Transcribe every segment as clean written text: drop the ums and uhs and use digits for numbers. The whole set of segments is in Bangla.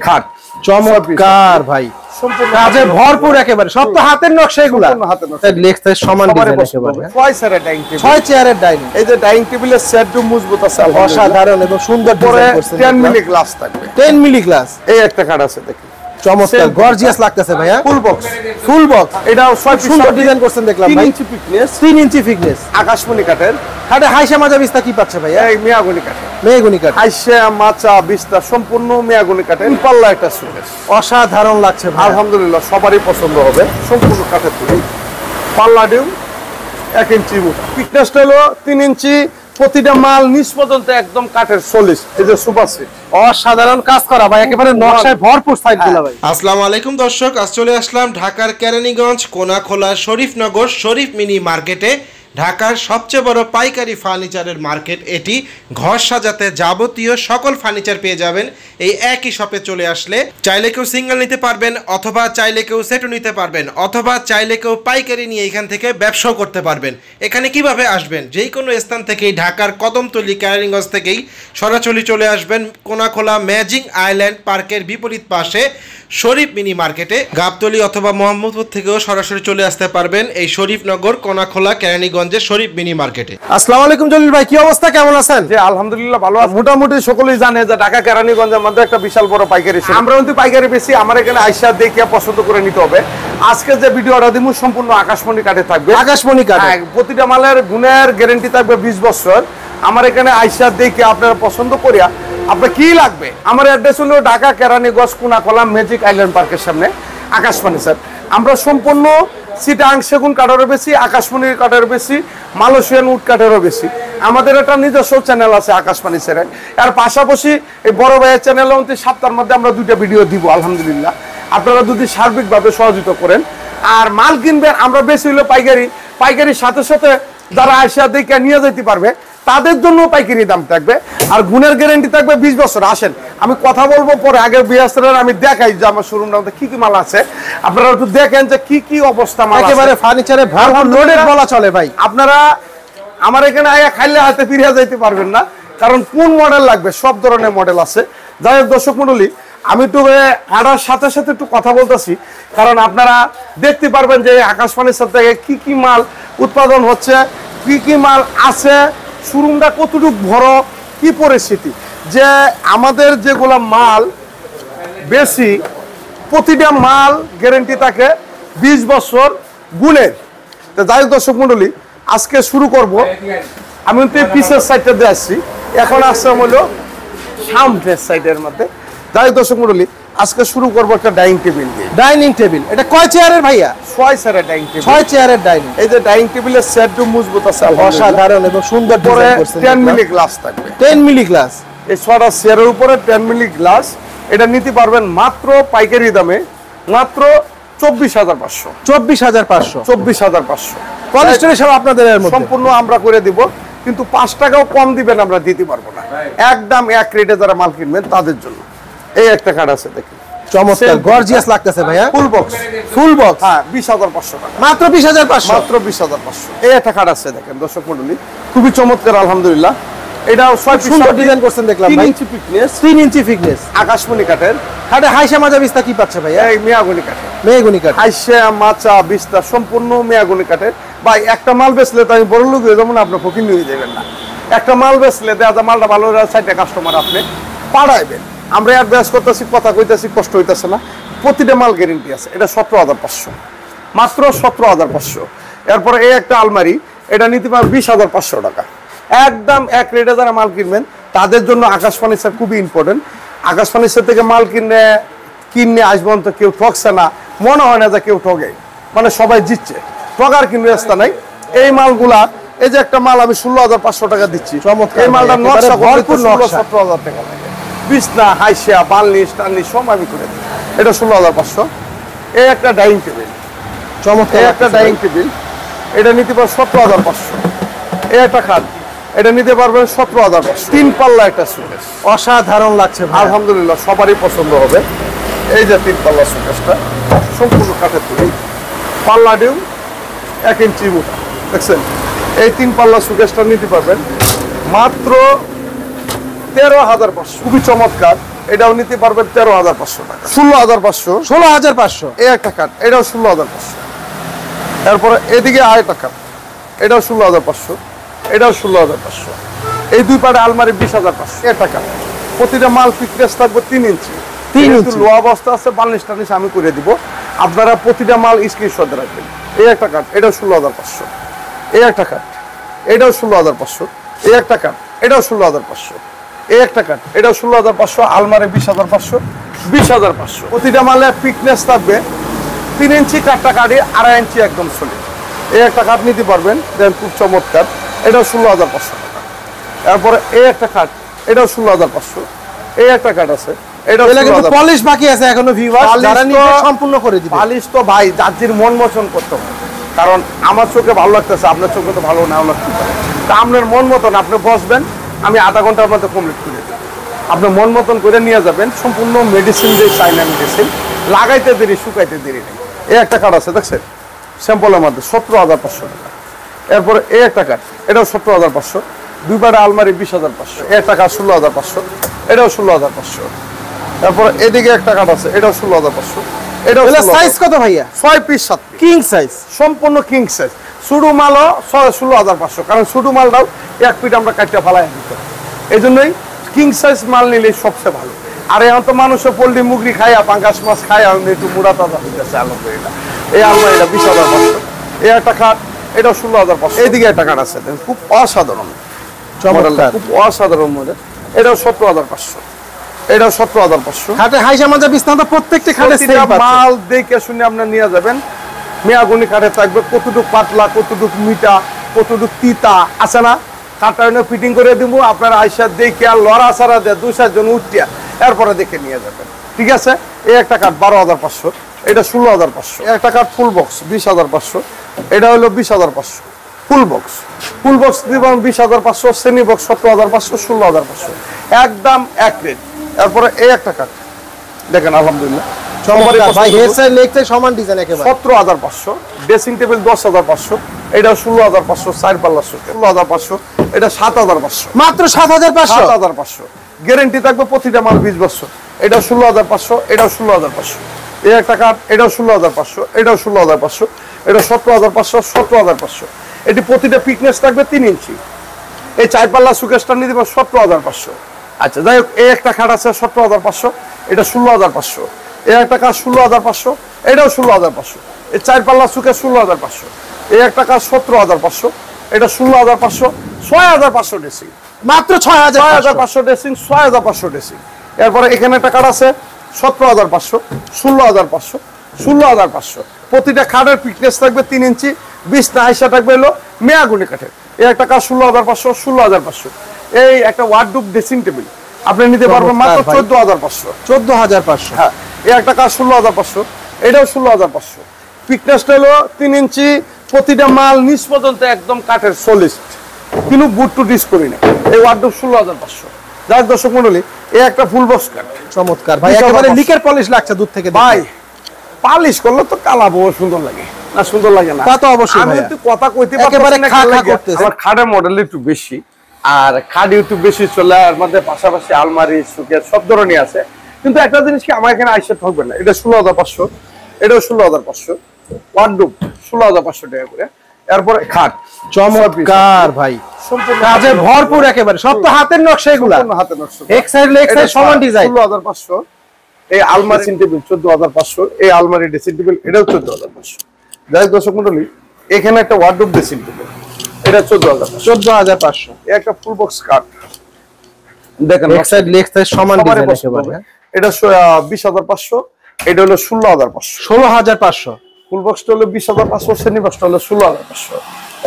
খাট চমৎকার ভাই, কাজে ভরপুর একেবারে, সব তো হাতের নকশা এগুলা, লেখতে সমান ডিজাইন একেবারে। 6 চেয়ারের ডাইনিং টেবিল, 6 চেয়ারের ডাইনিং। এই যে ডাইনিং টেবিলের সেটটা মজবুত আছে, অসাধারণ এবং সুন্দর ডিজাইন করছেন। 10 মিলি গ্লাস থাকবে, 10 মিলি গ্লাস। এই একটা খাট আছে দেখি, চমৎকার গর্জিয়াস লাগতেছে ভাইয়া। ফুল বক্স, ফুল বক্স, এটাও সুন্দর ডিজাইন করছেন দেখলাম ভাই। 3 ইঞ্চি ফিটনেস, 3 ইঞ্চি ফিটনেস, আকাশমণি কাঠের। হাটে হাইসা মাজা বিস্তা কি পাচ্ছে ভাইয়া? এই মেয়াগুনি কাঠের, মেহগনি কাঠ, হাইসা মাচা বিস্তা সম্পূর্ণ মেয়াগুনি কাঠের। পাল্লা একটা সুকেস, অসাধারণ লাগছে ভাই, আলহামদুলিল্লাহ সবারই পছন্দ হবে। সম্পূর্ণ কাঠের তৈরি, পাল্লা ডিউ 1 ইঞ্চি মোটা, ফিটনেসটা হলো 3 ইঞ্চি। প্রতিটা মাল নিচ পর্যন্ত একদম কাঠের সলিড। এই যে সুপার সিট, অসাধারণ কাজ করা ভাই, একেবারে নকশায় ভরপুর সাইডগুলো ভাই। আসসালামু আলাইকুম দর্শক, আজ চলে আসলাম ঢাকার কেরানীগঞ্জ কোনাখোলা শরীফনগর শরীফ মিনি মার্কেটে। ঢাকার সবচেয়ে বড় পাইকারি ফার্নিচারের মার্কেট এটি। ঘর সাজাতে যাবতীয় সকল ফার্নিচার পেয়ে যাবেন এই একই শপে চলে আসলে। চাইলে কেউ সিঙ্গেল নিতে পারবেন, অথবা চাইলে কেউ সেটও নিতে পারবেন, অথবা চাইলে কেউ পাইকারি নিয়ে এখান থেকে ব্যবসাও করতে পারবেন। এখানে কিভাবে আসবেন? যেই কোনো স্থান থেকেই, ঢাকার কদমতলী কেরানীগঞ্জ থেকেই সরাসরি চলে আসবেন কোনাখোলা ম্যাজিক আইল্যান্ড পার্কের বিপরীত পাশে শরীফ মিনি মার্কেটে। গাবতলী অথবা মোহাম্মদপুর থেকেও সরাসরি চলে আসতে পারবেন এই শরীফনগর কোনাখোলা কেরানীগঞ্জের শরীফ মিনি মার্কেটে। আসসালামু আলাইকুম জলিল ভাই, কি অবস্থা, কেমন আছেন? যে আলহামদুলিল্লাহ ভালো আছে। মোটামুটি সকলেই জানে যে ঢাকা কেরানীগঞ্জের মধ্যে একটা বিশাল বড় পাইকারি শপ। আমরা কিন্তু পাইকারি বেশি, আমার এখানে আইসা দেখে পছন্দ করে নিতে হবে। আজকে যে ভিডিওটা দিব সম্পূর্ণ আকাশমণি কাঠে থাকবে। আকাশমণি কাঠ, প্রতিটা মালের গুণের গ্যারান্টি থাকবে 20 বছর। আমার এখানে আইসা দেখে আপনারা পছন্দ করিয়া আপনার কি লাগবে। আমার অ্যাড্রেস হলো ঢাকা কেরানীগঞ্জ কোনাখোলা ম্যাজিক আইল্যান্ড পার্কের সামনে আকাশমণি। স্যার আমরা সম্পূর্ণ চিটাং সেগুন কাঠেরও বেশি, আকাশমণির কাঠেরও বেশি, মালয়েশিয়ান উড কাঠেরও বেশি। আমাদের একটা নিজস্ব চ্যানেল আছে আকাশমণি স্যার। এর পাশাপাশি এই বড় ভাইয়ের চ্যানেলে সপ্তাহের মধ্যে আমরা 2টা ভিডিও দিব আলহামদুলিল্লাহ। আপনারা যদি সার্বিকভাবে সহযোগিতা করেন আর মাল কিনবেন, আমরা বেশি হলো পাইকারি, পাইকারির সাথে সাথে যারা আইসা দেখে নিয়ে যেতে পারবে তাদের জন্য পাইকারি দাম থাকবে, আর গুণের গ্যারান্টি থাকবে 20 বছর। আসেন আমি কথা বলবো পরে, আগে বিয়াসের আমি দেখাই যে আমার শোরুমটা কি কি মাল আছে। আপনারা একটু দেখেন যে কি কি অবস্থা মাল, একেবারে ফার্নিচারে ভরপুর লোডেড বলা চলে ভাই। আপনারা আমার এখানে আগে খাইলে হাতে ফিরে যাইতে পারবেন না, কারণ কোন মডেল লাগবে সব ধরনের মডেল আছে। যাই হোক দর্শক মণ্ডলী, আমি একটু হাঁটার সাথে সাথে একটু কথা বলতেছি, কারণ আপনারা দেখতে পারবেন যে আকাশমণির সাথে কি কি মাল উৎপাদন হচ্ছে, কি কি মাল আছে, শোরুমটা কতটুকু বড়, কি পরিস্থিতি। যে আমাদের যেগুলো মাল বেশি, প্রতিটা মাল গ্যারেন্টি থাকে 20 বছর গুণের। তো যাই হোক দর্শক মণ্ডলী, আজকে শুরু করব। আমি তো পিসের সাইডটা দিয়ে আসছি, এখন আসছে হলো সামনের সাইডের মধ্যে। যাই হোক দর্শক মণ্ডলী, আজকে শুরু করবো একটা ডাইনিং টেবিল দিয়ে। ডাইনিং টেবিল, এটা কয় চেয়ারের ভাইয়া? 6 চেয়ারের ডাইনিং টেবিল, 6 চেয়ারের ডাইনিং। এই যে ডাইনিং টেবিলের সেটটা মজবুত আছে, অসাধারণ এবং সুন্দর ডিজাইন করছেন। 10 মিলি গ্লাস থাকবে, 10 মিলি গ্লাস। এই 6টা চেয়ারের উপরে 10 মিলি গ্লাস। এটা নিতে পারবেন মাত্র পাইকারি দামে, মাত্র 24,500। 24,500, 24,500 কলেস্ট্রল সব আপনাদের এর মধ্যে সম্পূর্ণ আমরা করে দিব, কিন্তু 5 টাকাও কম দিবেন আমরা দিতে পারবো না। একদম এক রেটে যারা মাল কিনবেন তাদের জন্য। এই একটা কার্ড আছে দেখি, চমৎকার গর্জিয়াস লাগতেছে ভাইয়া। ফুল বক্স, ফুল বক্স, হ্যাঁ 20,500 টাকা, মাত্র 20,500, মাত্র 20,500। এই একটা কার্ড আছে দেখেন দর্শক মণ্ডলী, খুবই চমৎকার আলহামদুলিল্লাহ। এটাও সুন্দর ডিজাইন করছেন দেখলাম ভাই। 3 ইঞ্চি ফিটনেস, 3 ইঞ্চি ফিটনেস, আকাশমণি কাঠের। হাটে হাইসা মাজা বিস্তা কি পাচ্ছে ভাইয়া? এই মেয়াগুনি কাঠের, মেহগনি কাঠ, হাইসা মাচা বিস্তা সম্পূর্ণ মেয়াগুনি কাঠের। ভাই একটা মাল বেচলে তো আমি বড় লোক হয়ে যাবো না, আপনার ফকির নিয়ে যাবেন না। একটা মাল বেচলে দেখা যায় মালটা ভালো সাইডে কাস্টমার আপনি পাঠাইবেন। আমরা অ্যাডভান্স করতেছি, কথা কইতেছি, কষ্ট হইতেছে না। প্রতিটা মাল গ্যারেন্টি আছে। এটা 17,500, মাত্র 17,500। এরপরে এই একটা আলমারি, এটা নিতে পারেন 20,500 টাকা। একদম এক রেটে যারা মাল কিনবেন তাদের জন্য আকাশ ফার্নিচার খুবই ইম্পর্টেন্ট। আকাশ ফার্নিচার থেকে মাল কিনে আসবেন তো কেউ ঠকছে না, মনে হয় না যে কেউ ঠকে, মানে সবাই জিতছে, ঠকার কিন্তু রাস্তা নাই। এই মালগুলা, এই যে একটা মাল আমি 16,500 টাকা দিচ্ছি, এই মালটা নকশা ভরপুর, 17,000 টাকা লাগে। বিছনা, হাইসা, বার্নিশ টার্নিশ সব আমি করে দিই। এটা 16,500। এই একটা ডাইনিং টেবিল, চমৎকার একটা ডাইনিং টেবিল, এটা নিতে পারবেন 17,500। এই একটা খাট, এটা নিতে পারবেন 17,500। 3 পাল্লা একটা সুকেস, অসাধারণ লাগছে ভাই, আলহামদুলিল্লাহ সবারই পছন্দ হবে। এই যে 3 পাল্লা সুকেসটা সম্পূর্ণ কাঠের তৈরি, পাল্লা ডিউ 1 ইঞ্চি মোটা, দেখছেন। এই 3 পাল্লা সুকেসটা নিতে পারবেন মাত্র 13,500। খুবই চমৎকার এটাও নিতে পারবেন 13,500 টাকা। 16,500। 16,500 এই একটা কাঠ, এটাও 16,500। তারপরে এদিকে আরেকটা কাঠ, এটাও 16,500, এটাও 16,500। এই দুই পাড়ে আলমারি 20,500। একটা কাঠ, প্রতিটা মাল ফিটনেস থাকবে 3 ইঞ্চি। 3 ইঞ্চি ইঞ্চি। লো অবস্থা আছে, বার্নিশ টার্নিশ আমি করে দিব। আপনারা প্রতিটা মাল স্ক্রিনশট রাখবেন। এই একটা কাঠ, এটাও 16,500। এই একটা কাঠ, এটাও 16,500। এই একটা কাঠ, এটাও 16,500। এই একটা কাঠ, এটাও 16,500। আলমারি 20,500, 20,500। প্রতিটা মালে ফিটনেস থাকবে 3 ইঞ্চি, কাঠটা কাঠি 2.5 ইঞ্চি একদম সলিড। এই একটা কাঠ নিতে পারবেন, দেন খুব চমৎকার, এটাও 16,500 টাকা। তারপরে এই একটা কাঠ, এটাও 16,500। এই একটা কাঠ আছে, এটাও এগুলা কিন্তু 16,500। পলিশ বাকি আছে এখনো ভিউয়ার্স, পালিশ যারা তো- নিবে সম্পূর্ণ করে দিবে। পালিশ তো ভাই যাত্রীর মন মতন করতে হবে, কারণ আমার চোখে ভালো লাগতেছে, আপনার চোখে তো ভালো নাও লাগতে পারে। তা আপনার মন মতন আপনি বসবেন, আমি আধা ঘন্টার মধ্যে কমপ্লিট করে দেবো। আপনি মন মতন করে নিয়ে যাবেন, সম্পূর্ণ মেডিসিন দিয়ে, চাইনা মেডিসিন, লাগাইতে দেরি শুকাইতে দেরি নেই। এই একটা কাঠ আছে দেখছেন স্যাম্পলের মধ্যে 17,500 টাকা। এরপরে এই একটা কাঠ, এটাও 17,500। দুই পাড়ে আলমারি 20,500। এই একটা কাঠ 16,500, এটাও 16,500। তারপরে এদিকে একটা কাঠ আছে, এটাও 16,500। এটাও এগুলা 16,500। সাইজ কত ভাইয়া? 6 পিস 7 পিস কিং সাইজ। সম্পূর্ণ কিং সাইজ। শুরু মালও 16,500, কারণ শুরু মালটাও 1 ফিট আমরা কাটতে ফালাই দিতে, এই জন্যই কিং সাইজ মাল নিলে সবচেয়ে ভালো। আর এখন তো মানুষের পোল্ট্রি মুগরি খাইয়া, পাঙ্গাস মাছ খাইয়া একটু মুড়া তাজা হইতেছে আলমারিটা। এই আলমারিটা 20,500। এই একটা কাঠ, এটাও 16,500। এইদিকে একটা কাঠ আছে, খুব অসাধারণ চমৎকার। খুব অসাধারণ মডেল, এটাও 17,500। এটাও 17,500। খাটে হাইসা মাজা বিছনা প্রত্যেকটি খাটে সেম প্রতিটা পাচ্ছেন। মাল দেখে শুনে আপনি নিয়ে যাবেন। মেয়াগুনি কাঠে থাকবে, কতটুক পাতলা, কতটুক মিঠা, কতটুক তিতা আছে না, কাঠটা ফিটিং করে দিব। আপনার আইসা দেখে আর লড়া ছাড়া দেয় 2-4 জন উঠিয়া এরপরে দেখে নিয়ে যাবেন, ঠিক আছে। এই একটা কাঠ 12,500, এটা 16,500। একটা কাঠ ফুল বক্স 20,500, এটা হলো 20,500। ফুল বক্স, ফুল বক্স দিবেন 20,500, শ্রেণী বক্স 17,500, 16,500, একদম এক রেট। এরপরে এই একটা কাঠ দেখেন, আলহামদুলিল্লাহ চমৎকার ভাই, হেড সাইড লেগ সাইড সমান ডিজাইন একেবারে। 17,500। ড্রেসিং টেবিল 10,500, এটা 16,500। 4 পাল্লা সুকে 16,500, এটা 7,500। মাত্র 7,500। 7,500 গ্যারান্টি থাকবে প্রতিটা মাল 20 বছর। এটা 16,500, এটাও 16,500। এই একটা কাঠ, এটাও 16,500, এটাও 16,500, এটা 17,500, 17,500। এটি প্রতিটা ফিটনেস থাকবে 3 ইঞ্চি। এই 4 পাল্লা সুকেশটা নিতে পারবে 17,500। আচ্ছা যাই হোক, এই একটা কাঠ আছে 17,500, এটা 16,500। এই একটা কাঠ 16,500, এটাও 16,500। এই 4 পাল্লা সুকেশ 16,500। এই একটা কাঠ 17,500, এটা 16,500, 6,500 ড্রেসিং। মাত্র 6,500। 6,500 ড্রেসিং, 6,500 ড্রেসিং। এরপরে এখানে একটা কাঠ আছে 17,500, 16,500, 16,500। প্রতিটা খাটের ফিটনেস থাকবে 3 ইঞ্চি, 20 না আইসা থাকবে হলো মেয়াগুনি কাঠের। এই একটা কাঠ 16,500, 16,500। এই একটা ওয়ার্ডরোব ড্রেসিং টেবিল আপনি নিতে পারবেন মাত্র 14,500। 14,500। হ্যাঁ, এই একটা কাঠ 16,500, এটাও 16,500। ফিটনেসটা হলো 3 ইঞ্চি। প্রতিটা মাল নিচ পর্যন্ত একদম কাঠের সলিড, কিন্তু বুট টু ডিস করি না। এই ওয়ার্ডরোব 16,500। যাক দর্শক মণ্ডলী, এই একটা ফুল বক্স কাঠ চমৎকার ভাই, একেবারে লিকের পলিশ লাগছে দূর থেকে ভাই। পালিশ করলে তো কালা বউ সুন্দর লাগে না, সুন্দর লাগে না? তা তো অবশ্যই আমি ভাইয়া। একটু কথা কইতে একেবারে পারতেছি না, খা কেন খা লাগে? করতেছে। আমার খাটের মডেল একটু বেশি, আর খাট একটু বেশি চলে, আর মধ্যে পাশাপাশি আলমারি সুকেস সব ধরনের আছে। কিন্তু একটা জিনিস কি, আমার এখানে আইসা থাকবে না। এটা 16,500, এটাও 16,500। ওয়ার্ডরোব 16,500 টাকা করে। এরপরে খাট চমৎকার ভাই, সম্পূর্ণ কাজে ভরপুর একেবারে, সব তো হাতের নকশা এগুলা। সম্পূর্ণ হাতের নকশা। এক সাইড লেগ সাইড সমান ডিজাইন। 16,500। এই আলমারি টেবিল 14,500। এই আলমারি ড্রেসিং টেবিল, এটাও 14,500। যাই হোক দর্শক মণ্ডলী, এখানে একটা ওয়ার্ডরোব ড্রেসিং টেবিল, এটা 14,500। 14,500। এই একটা ফুল বক্স কাঠ দেখেন, এক সাইড লেগ সাইড সমান সবারই ডিজাইন পছন্দ একেবারে। হবে। এটা 20,500, এটা হলো 16,500। 16,500। ফুল বক্সটা হলো 20,500, শ্রেণী বক্সটা হলো 16,500।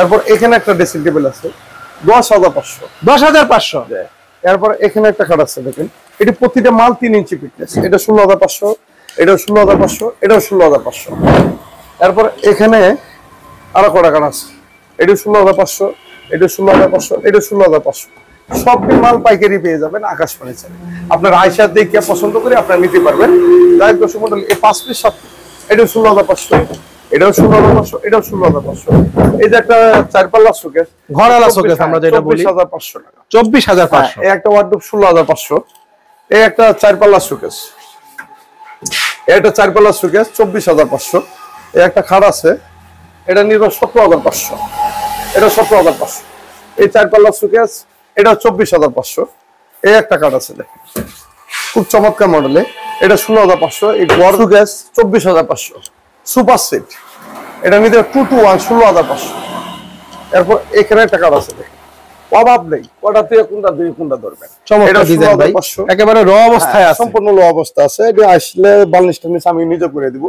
এরপর এখানে একটা ড্রেসিং টেবিল আছে 10,500। 10,500। এরপর এখানে একটা কাঠ আছে দেখেন, এটি প্রতিটা মাল 3 ইঞ্চি ফিটনেস। এটা 16,500, এটাও 16,500, এটাও 16,500। এরপর এখানে আরো কটা কাঠ আছে, এটা 16,500, এটা 16,500, এটা 16,500। সব মাল পাইকারি পেয়ে যাবেন আকাশ ফার্নিচারে। আপনার আয়সা দেখে পছন্দ করে আপনারা নিতে পারবেন। যাই দর্শক মণ্ডলী, এই 5 পিস 7 পিস, এটাও 16,500, এটাও 16,500, এটাও 16,500। এই যে একটা 4 পাল্লা শোকেস, ঘরওয়ালা শোকেস আমরা যেটা বলি, 24,500 টাকা। 24,500। এই একটা ওয়ার্ডরোব 16,500। এই একটা 4 পাল্লা শোকেস, এটা 4 পাল্লা শোকেস 24,500। এই একটা খাট আছে, এটা নিব 17,500, এটা 17,500। এই 4 পাল্লা শোকেস, এটা 24,500। এই একটা খাট আছে দেখেন, খুব চমৎকার মডেলে, এটা 16,500। এই বড় শোকেস 24,500। সুপার সিট, এটা নিতে 2 to 1 16,500। এরপর এখানে একটা খাট আছে দেখেন, অভাব নেই, কোনটা থেকে কোনটা ধরবেন। চমৎকার ডিজাইন ভাই, একেবারে র অবস্থায় আছে, সম্পূর্ণ লো অবস্থা আছে। এটা আসলে বার্নিশটা নিচে আমি নিজে করে দিব।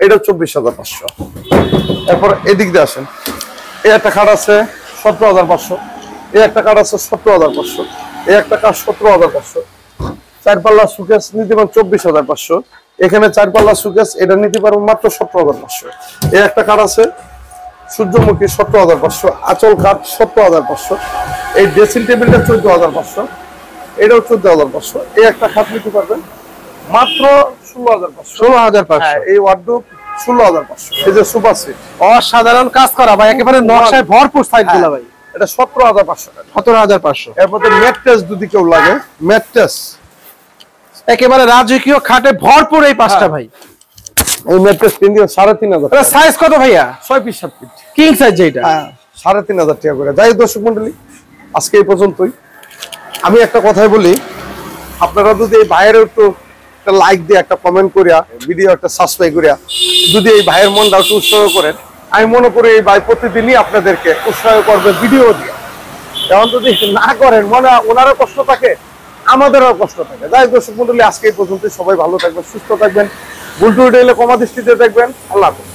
এটা 24,500। এরপর এদিক দিয়ে আসেন, এই একটা খাট আছে 17,500। এই একটা খাট আছে 17,500। এই একটা খাট 17,500। 4 পাল্লা সুকেস নিতে পারেন 24,500। এখানে 4 পাল্লা সুকেস, এটা নিতে পারবেন মাত্র 17,500। এই একটা খাট আছে সূর্যমুখী 17,500। আঁচল খাট 17,500। এই ড্রেসিং টেবিলটা 14,500। এটাও 14,500। এই একটা খাট নিতে পারবেন মাত্র 16,500। 16,500। এই ওয়ার্ডরোব 16,500। এই যে সুপার সিট, অসাধারণ কাজ করা ভাই, একেবারে নকশায় ভরপুর সাইড গুলা ভাই। এটা 17,500 টাকা। 17,500। এরপর ম্যাট্রেস যদি কেউ লাগে, ম্যাট্রেস একেবারে রাজকীয় খাটে ভরপুর এই পাঁচটা ভাই। এই ম্যাট্রেস কিনতে 3,500 টাকা। সাইজ কত ভাইয়া? 6 পিস 7 ফিট কিং সাইজ যেটা। 3,500 টাকা করে। যাই দর্শক মন্ডলী, আজকে এই পর্যন্তই। আমি একটা কথাই বলি, আপনারা যদি এই ভাইয়ের একটু একটা লাইক দিয়ে, একটা কমেন্ট করিয়া, ভিডিও একটা সাবস্ক্রাইব করিয়া যদি এই ভাইয়ের মনটা একটু উৎসাহ করেন, আমি মনে করি এই ভাই প্রতিদিনই আপনাদেরকে উৎসাহ করবে ভিডিও দিয়ে। এখন যদি না করেন, মনে ওনারও কষ্ট থাকে, আমাদেরও কষ্ট থাকে। যাই দর্শক মন্ডলী, আজকে এই পর্যন্ত। সবাই ভালো থাকবেন, সুস্থ থাকবেন, ভুল টুটি হলে ক্ষমা দৃষ্টিতে দেখবেন। আল্লাহ হাফেজ।